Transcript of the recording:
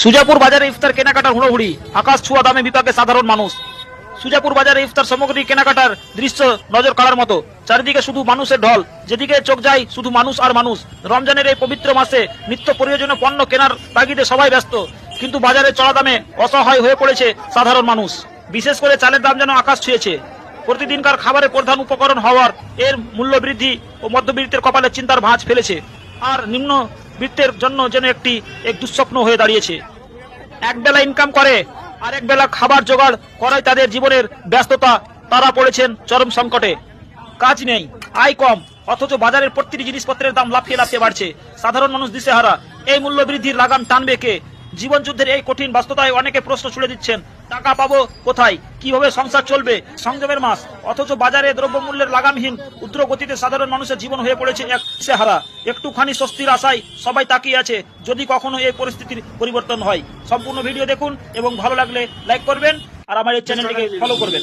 সুজাপুর বাজারে ইফতার কেনাকাটার হুড়োহুড়ি, আকাশ ছোঁয়া দামে বিপাকে সাধারণ মানুষ। সুজাপুর বাজারে ইফতার সামগ্রী কেনাকাটার দৃশ্য নজর কাড়ার মতো। চারিদিকে শুধু মানুষের ঢল, যেদিকে চোখ যায় শুধু মানুষ আর মানুষ। রমজানের এই পবিত্র মাসে নিত্য প্রয়োজনীয় পণ্য কেনার তাগিদে সবাই ব্যস্ত, কিন্তু বাজারে চড়া দামে অসহায় হয়ে পড়েছে সাধারণ মানুষ। বিশেষ করে চালের দাম যেন আকাশ ছুঁয়েছে। প্রতিদিনকার খাবারের প্রধান উপকরণ হওয়ার এর মূল্য বৃদ্ধি ও মধ্যবিত্তের কপালে চিন্তার ভাঁজ ফেলেছে, আর নিম্ন বৃত্তের জন্য যেন এক দুঃস্বপ্ন হয়ে দাঁড়িয়েছে। এক বেলা ইনকাম করে আর এক বেলা খাবার জোগাড় করাই তাদের জীবনের ব্যস্ততা। তারা পড়েছেন চরম সংকটে। কাজ নেই, আয় কম, অথচ বাজারের প্রতিটি জিনিসপত্রের দাম লাফিয়ে লাফিয়ে বাড়ছে। সাধারণ মানুষ দিশেহারা। এই মূল্য বৃদ্ধির লাগাম টানবে কে? জীবন যুদ্ধের এই কঠিন বাস্তবতায় অনেকে প্রশ্ন ছুড়ে দিচ্ছেন, টাকা পাবো কোথায়, কিভাবে সংসার চলবে? সংযমের মাস, অথচ বাজারে দ্রব্যমূল্যের লাগামহীন উদ্র গতিতে সাধারণ মানুষের জীবন হয়ে পড়েছে এক দিশেহারা। একটুখানি স্বস্তির আশায় সবাই তাকিয়ে আছে, যদি কখনো এই পরিস্থিতির পরিবর্তন হয়। সম্পূর্ণ ভিডিও দেখুন এবং ভালো লাগলে লাইক করবেন আর আমার এই চ্যানেলটিকে ফলো করবেন।